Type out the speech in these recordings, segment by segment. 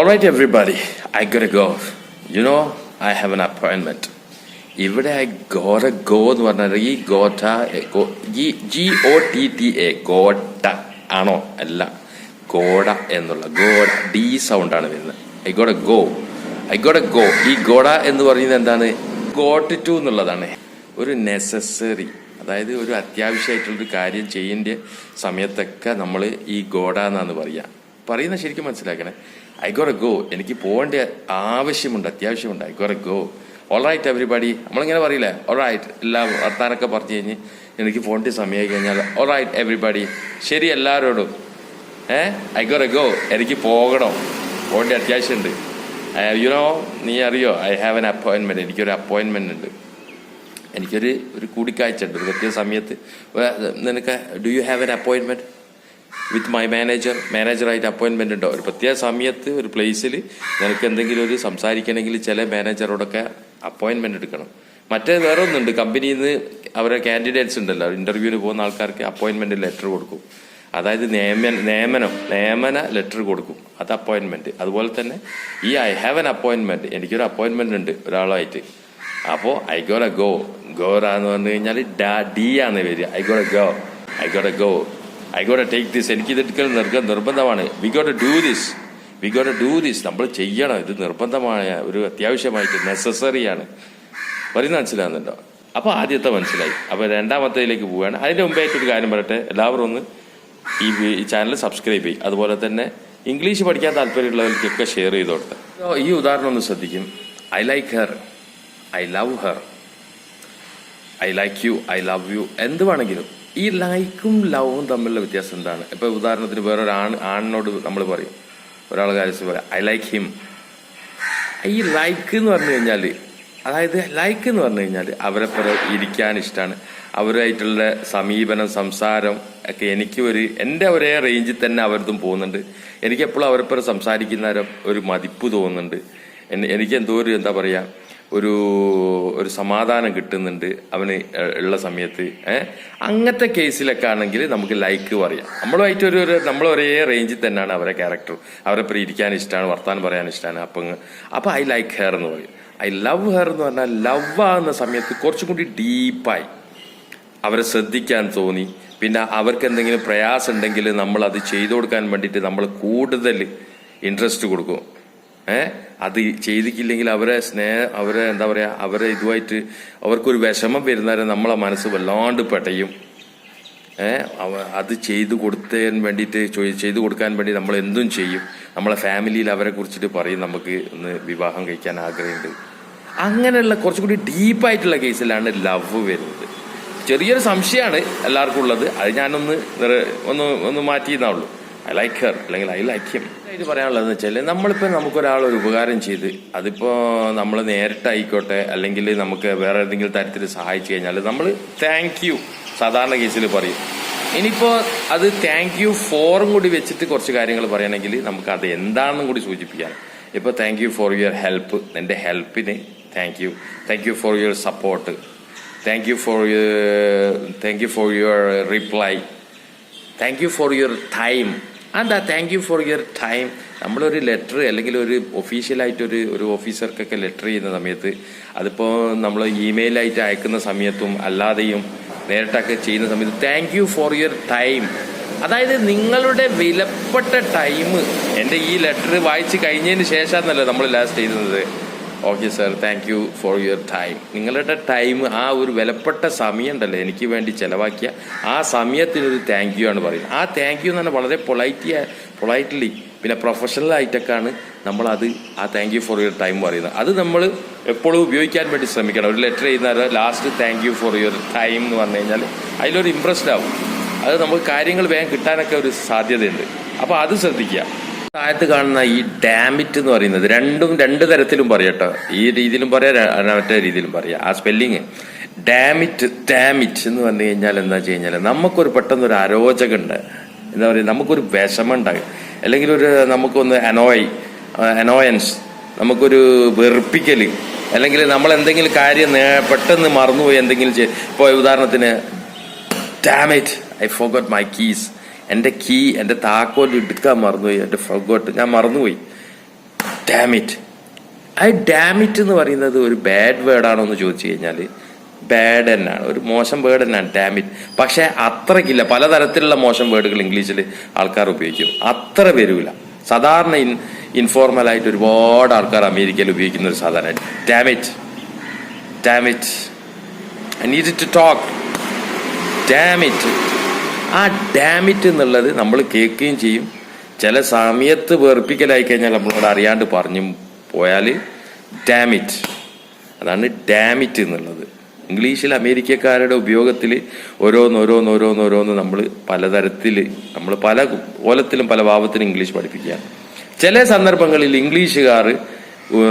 All right, everybody, I gotta go. You know, I have an appointment. ഇവിടെ I gotta go എന്ന് പറഞ്ഞാൽ ഈ gotta GOTTA gotta ആണോ? അല്ല, ഗോഡ എന്നുള്ള ഗോഡ ഡി സൗണ്ടാണ് വരുന്നത്. I gotta go. ഈ ഗോഡ എന്ന് പറയുന്നത് എന്താണ്? ഗോട്ട് ടു എന്നുള്ളതാണ്. ഒരു നെസസറി, അതായത് ഒരു അത്യാവശ്യമായിട്ടുള്ളൊരു കാര്യം ചെയ്യേണ്ട സമയത്തൊക്കെ നമ്മൾ ഈ ഗോഡ എന്നാണ് പറയുന്നത് ശരിക്കും മനസ്സിലാക്കണേ. ഐ ഗോട്ട ഗോ, എനിക്ക് പോകേണ്ട ആവശ്യമുണ്ട്, അത്യാവശ്യമുണ്ട്. I gotta go. All right everybody, നമ്മളിങ്ങനെ പറയില്ലേ, ഓൾ റൈറ്റ്, എല്ലാം വർത്താനൊക്കെ പറഞ്ഞു കഴിഞ്ഞ് എനിക്ക് പോകേണ്ട സമയമായി കഴിഞ്ഞാൽ ഓൾ റൈറ്റ് എവരിബഡി, ശരി എല്ലാവരോടും. ഐ ഗോട്ട ഗോ, എനിക്ക് പോകേണ്ട അത്യാവശ്യമുണ്ട്. യുനോ, നീ അറിയോ, ഐ ഹാവ് എൻ അപ്പോയിൻമെൻറ്റ്, എനിക്കൊരു അപ്പോയിൻമെൻ്റ് ഉണ്ട്, എനിക്കൊരു കൂടിക്കാഴ്ച ഉണ്ട് ഒരു പ്രത്യേക സമയത്ത്. നിനക്ക് do you have an appointment with my മാനേജറായിട്ട് അപ്പോയിൻമെൻ്റ് ഉണ്ടോ? ഒരു പ്രത്യേക സമയത്ത് ഒരു പ്ലേസിൽ നിനക്ക് എന്തെങ്കിലും ഒരു സംസാരിക്കണമെങ്കിൽ ചില മാനേജറോടൊക്കെ അപ്പോയിൻമെൻ്റ് എടുക്കണം. മറ്റേ വേറെ ഒന്നുണ്ട്, കമ്പനിയിൽ നിന്ന് അവരുടെ കാൻഡിഡേറ്റ്സ് ഉണ്ടല്ലോ, ഇൻ്റർവ്യൂവിന് പോകുന്ന ആൾക്കാർക്ക് അപ്പോയിൻമെൻറ്റ് ലെറ്റർ കൊടുക്കും. അതായത് നിയമന ലെറ്റർ കൊടുക്കും, അത് അപ്പോയിൻമെൻറ്റ്. അതുപോലെ തന്നെ ഈ ഐ ഹാവ് എൻ അപ്പോയിൻമെൻറ്റ്, എനിക്കൊരു അപ്പോയിൻമെൻറ്റ് ഉണ്ട് ഒരാളുമായിട്ട്. അപ്പോൾ ഐ ഗോട്ട ഗോറാന്ന് പറഞ്ഞു കഴിഞ്ഞാൽ ഡി ആണ് വരിക. I gotta go, I gotta take this, എനിക്കിത് എടുക്കൽ നിർബന്ധമാണ്. വി ഗോട്ട ഡു ദിസ്, നമ്മൾ ചെയ്യണം, ഇത് നിർബന്ധമായ ഒരു അത്യാവശ്യമായിട്ട് നെസസറിയാണ്. പറയുന്നത് മനസ്സിലാകുന്നുണ്ടോ? അപ്പോൾ ആദ്യത്തെ മനസ്സിലായി. അപ്പോൾ രണ്ടാമത്തേലേക്ക് പോവുകയാണ്. അതിൻ്റെ മുമ്പായിട്ടൊരു കാര്യം പറയട്ടെ, എല്ലാവരും ഒന്ന് ഈ ചാനൽ സബ്സ്ക്രൈബ് ചെയ്യും. അതുപോലെ തന്നെ ഇംഗ്ലീഷ് പഠിക്കാൻ താല്പര്യമുള്ളവർക്കൊക്കെ ഷെയർ ചെയ്ത് കൊടുത്ത്. ഈ ഉദാഹരണം ഒന്ന് ശ്രദ്ധിക്കും. I like her, I love her, I like you, I love you, എന്ത് വേണമെങ്കിലും. ഈ ലൈക്കും ലവും തമ്മിലുള്ള വ്യത്യാസം എന്താണ്? ഇപ്പോൾ ഉദാഹരണത്തിന് വേറൊരു ആണിനോട് നമ്മൾ പറയും, ഒരാളെ കാര്യത്തിൽ പറയാം ഐ ലൈക്ക് ഹിം. ഈ ലൈക്ക് എന്ന് പറഞ്ഞു കഴിഞ്ഞാൽ, അതായത് ലൈക്ക് എന്ന് പറഞ്ഞു കഴിഞ്ഞാൽ അവരെ ഇരിക്കാൻ ഇഷ്ടമാണ്, അവരുമായിട്ടുള്ള സമീപനം, സംസാരം ഒക്കെ എനിക്ക് എൻ്റെ ഒരേ റേഞ്ചിൽ തന്നെ അവരതും പോകുന്നുണ്ട്. എനിക്കെപ്പോഴും അവരെപ്പോഴും സംസാരിക്കുന്ന ഒരു മതിപ്പ് തോന്നുന്നുണ്ട്. എനിക്ക് എന്തോ ഒരു എന്താ പറയുക, ഒരു സമാധാനം കിട്ടുന്നുണ്ട് അവന് ഉള്ള സമയത്ത്. അങ്ങനത്തെ കേസിലൊക്കെ ആണെങ്കിൽ നമുക്ക് ലൈക്ക് പറയാം. നമ്മളുമായിട്ട് നമ്മൾ ഒരേ റേഞ്ചിൽ തന്നെയാണ് അവരെ ക്യാരക്ടർ, അവരെ ഇരിക്കാൻ ഇഷ്ടമാണ്, വർത്താനം പറയാൻ ഇഷ്ടമാണ്. അപ്പം ഐ ലൈക്ക് ഹെയർ എന്ന് പറയും. ഐ ലവ് ഹെയർ എന്ന് പറഞ്ഞാൽ ലവ് ആകുന്ന സമയത്ത് കുറച്ചും കൂടി ഡീപ്പായി അവരെ ശ്രദ്ധിക്കാൻ തോന്നി. പിന്നെ അവർക്ക് എന്തെങ്കിലും പ്രയാസം ഉണ്ടെങ്കിൽ നമ്മൾ അത് ചെയ്തു കൊടുക്കാൻ വേണ്ടിയിട്ട് നമ്മൾ കൂടുതൽ ഇൻട്രസ്റ്റ് കൊടുക്കും. അത് ചെയ്തിട്ടില്ലെങ്കിൽ അവരെ എന്താ പറയുക, അവരെ ഇതുമായിട്ട് അവർക്കൊരു വിഷമം വരുന്നവരെ നമ്മളെ മനസ്സ് വല്ലാണ്ട് പെട്ടയും. അത് ചെയ്തു കൊടുക്കാൻ വേണ്ടി നമ്മൾ എന്തും ചെയ്യും. നമ്മളെ ഫാമിലിയിൽ അവരെ കുറിച്ചിട്ട് പറയും, നമുക്ക് ഒന്ന് വിവാഹം കഴിക്കാൻ ആഗ്രഹമുണ്ട്. അങ്ങനെയുള്ള കുറച്ചും കൂടി ഡീപ്പായിട്ടുള്ള കേസിലാണ് ലവ് വരുന്നത്. ചെറിയൊരു സംശയമാണ് എല്ലാവർക്കും ഉള്ളത്, അത് ഞാനൊന്ന് മാറ്റിയെന്നുള്ളൂ. ഐ ലൈക്ക് ഹെർ അല്ലെങ്കിൽ ഐ ലൈക്ക് ഹിം. ഇത് പറയാനുള്ളതെന്ന് വെച്ചാൽ, നമ്മളിപ്പോൾ നമുക്കൊരാളൊരു ഉപകാരം ചെയ്ത്, അതിപ്പോൾ നമ്മൾ നേരിട്ടായിക്കോട്ടെ അല്ലെങ്കിൽ നമുക്ക് വേറെ ഏതെങ്കിലും തരത്തിൽ സഹായിച്ചു കഴിഞ്ഞാൽ നമ്മൾ താങ്ക് യു സാധാരണ കേസിൽ പറയും. ഇനിയിപ്പോൾ അത് താങ്ക് യു ഫോറും കൂടി വെച്ചിട്ട് കുറച്ച് കാര്യങ്ങൾ പറയണമെങ്കിൽ നമുക്ക് അത് എന്താണെന്നും കൂടി സൂചിപ്പിക്കാം. ഇപ്പോൾ thank you for your help, എൻ്റെ ഹെൽപ്പിന് thank you for your support, thank you for your reply, thank you for your time. എന്താ thank you for your time? നമ്മളൊരു ലെറ്റർ അല്ലെങ്കിൽ ഒരു ഒഫീഷ്യലായിട്ടൊരു ഓഫീസർക്കൊക്കെ ലെറ്റർ ചെയ്യുന്ന സമയത്ത്, അതിപ്പോൾ നമ്മൾ ഇമെയിലായിട്ട് അയക്കുന്ന സമയത്തും അല്ലാതെയും നേരിട്ടൊക്കെ ചെയ്യുന്ന സമയത്ത് thank you for your time, അതായത് നിങ്ങളുടെ വിലപ്പെട്ട ടൈം. എൻ്റെ ഈ ലെറ്റർ വായിച്ച് കഴിഞ്ഞതിന് ശേഷമാണെന്നല്ലോ നമ്മൾ ലാസ്റ്റ് ചെയ്യുന്നത്. Okay sir, thank you for your time. നിങ്ങളുടെ ടൈം, ആ ഒരു വിലപ്പെട്ട സമയം ഉണ്ടല്ലോ എനിക്ക് വേണ്ടി ചിലവാക്കിയ ആ സമയത്തിനൊരു താങ്ക് യു ആണ് പറയുന്നത്. ആ താങ്ക് യു എന്ന് പറഞ്ഞാൽ വളരെ പൊളൈറ്റ്ലി പിന്നെ പ്രൊഫഷണലായിട്ടൊക്കെയാണ് നമ്മളത് ആ thank you for your time പറയുന്നത്. അത് നമ്മൾ എപ്പോഴും ഉപയോഗിക്കാൻ വേണ്ടി ശ്രമിക്കണം. ഒരു ലെറ്റർ ചെയ്യുന്ന last thank you for your time എന്ന് പറഞ്ഞു കഴിഞ്ഞാൽ അതിലൊരു ഇമ്പ്രസ്ഡ് ആവും. അത് നമുക്ക് കാര്യങ്ങൾ വേഗം കിട്ടാനൊക്കെ ഒരു സാധ്യതയുണ്ട്. അപ്പോൾ അത് ശ്രദ്ധിക്കുക. താഴത്ത് കാണുന്ന ഈ ഡാമിറ്റ് എന്ന് പറയുന്നത് രണ്ട് തരത്തിലും പറയട്ടോ. ഈ രീതിയിലും പറയാം, മറ്റേ രീതിയിലും പറയാം. ആ സ്പെല്ലിങ് ഡാമിറ്റ് എന്ന് പറഞ്ഞു കഴിഞ്ഞാൽ എന്താ വെച്ച് കഴിഞ്ഞാൽ, നമുക്കൊരു പെട്ടെന്നൊരു അരോചകമുണ്ട്, എന്താ പറയുക, നമുക്കൊരു വിഷമം ഉണ്ടാകും, അല്ലെങ്കിൽ നമുക്കൊന്ന് അനോയൻസ്, നമുക്കൊരു വെറുപ്പിക്കൽ, അല്ലെങ്കിൽ നമ്മൾ എന്തെങ്കിലും കാര്യം പെട്ടെന്ന് മറന്നുപോയി എന്തെങ്കിലും ഇപ്പോൾ ഉദാഹരണത്തിന് dammit I forgot my keys, എൻ്റെ താക്കോൽ എടുക്കാൻ മറന്നുപോയി, എൻ്റെ ഫോർഗോട്ട്, ഞാൻ മറന്നുപോയി. ഡാമിറ്റ്. ഡാമിറ്റ് എന്ന് പറയുന്നത് ഒരു ബാഡ് വേർഡാണോ എന്ന് ചോദിച്ചു കഴിഞ്ഞാൽ ബാഡ് തന്നെയാണ്, ഒരു മോശം വേർഡ് തന്നെയാണ് ഡാമിറ്റ്. പക്ഷെ അത്രയ്ക്കില്ല. പലതരത്തിലുള്ള മോശം വേർഡുകൾ ഇംഗ്ലീഷിൽ ആൾക്കാർ ഉപയോഗിക്കും, അത്ര വരൂല. സാധാരണ ഇൻഫോർമലായിട്ട് ഒരുപാട് ആൾക്കാർ അമേരിക്കയിൽ ഉപയോഗിക്കുന്ന ഒരു സാധാരണ damn it. Damn it, I need to talk. Damn it. ആ ഡാമിറ്റ് എന്നുള്ളത് നമ്മൾ കേൾക്കുകയും ചെയ്യും. ചില സമയത്ത് വെറുപ്പിക്കലായി കഴിഞ്ഞാൽ നമ്മളോട് അറിയാണ്ട് പറഞ്ഞു പോയാൽ ഡാമിറ്റ്. അതാണ് ഡാമിറ്റ് എന്നുള്ളത്. ഇംഗ്ലീഷിൽ അമേരിക്കക്കാരുടെ ഉപയോഗത്തിൽ ഓരോന്നോരോന്നോരോന്നോരോന്ന് നമ്മൾ പലതരത്തിൽ, നമ്മൾ പല കോലത്തിലും പല ഭാവത്തിലും ഇംഗ്ലീഷ് പഠിപ്പിക്കുകയാണ്. ചില സന്ദർഭങ്ങളിൽ ഇംഗ്ലീഷുകാർ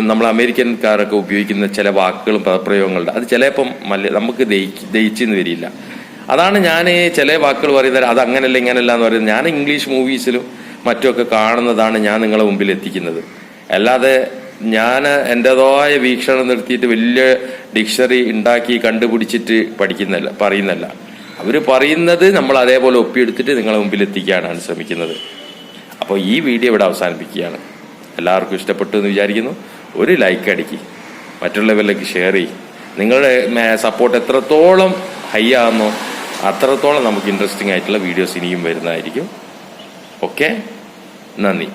നമ്മൾ അമേരിക്കൻകാരൊക്കെ ഉപയോഗിക്കുന്ന ചില വാക്കുകളും പദപ്രയോഗങ്ങളുണ്ട്, അത് ചിലപ്പം നമുക്ക് ദഹിച്ചെന്ന് വരില്ല. അതാണ് ഞാൻ ചില വാക്കുകൾ പറയുന്നത് അത് അങ്ങനല്ല ഇങ്ങനല്ല എന്ന് പറയുന്നത്. ഞാൻ ഇംഗ്ലീഷ് മൂവീസിലും മറ്റുമൊക്കെ കാണുന്നതാണ് ഞാൻ നിങ്ങളെ മുമ്പിൽ എത്തിക്കുന്നത്. അല്ലാതെ ഞാൻ എൻ്റെതായ വീക്ഷണം നിർത്തിയിട്ട് വലിയ ഡിക്ഷണറി ഉണ്ടാക്കി കണ്ടുപിടിച്ചിട്ട് പറയുന്നല്ല. അവർ പറയുന്നത് നമ്മൾ അതേപോലെ ഒപ്പിയെടുത്തിട്ട് നിങ്ങളെ മുമ്പിൽ എത്തിക്കാനാണ് ശ്രമിക്കുന്നത്. അപ്പോൾ ഈ വീഡിയോ ഇവിടെ അവസാനിപ്പിക്കുകയാണ്. എല്ലാവർക്കും ഇഷ്ടപ്പെട്ടു എന്ന് വിചാരിക്കുന്നു. ഒരു ലൈക്ക് അടിക്കി, മറ്റുള്ളവരിലേക്ക് ഷെയർ ചെയ്യും. നിങ്ങളുടെ സപ്പോർട്ട് എത്രത്തോളം ഹൈ ആകുന്നോ അത്രത്തോളം നമുക്ക് ഇൻട്രസ്റ്റിംഗ് ആയിട്ടുള്ള വീഡിയോസ് ഇനിയും വരുന്നതായിരിക്കും. ഓക്കെ, നന്ദി.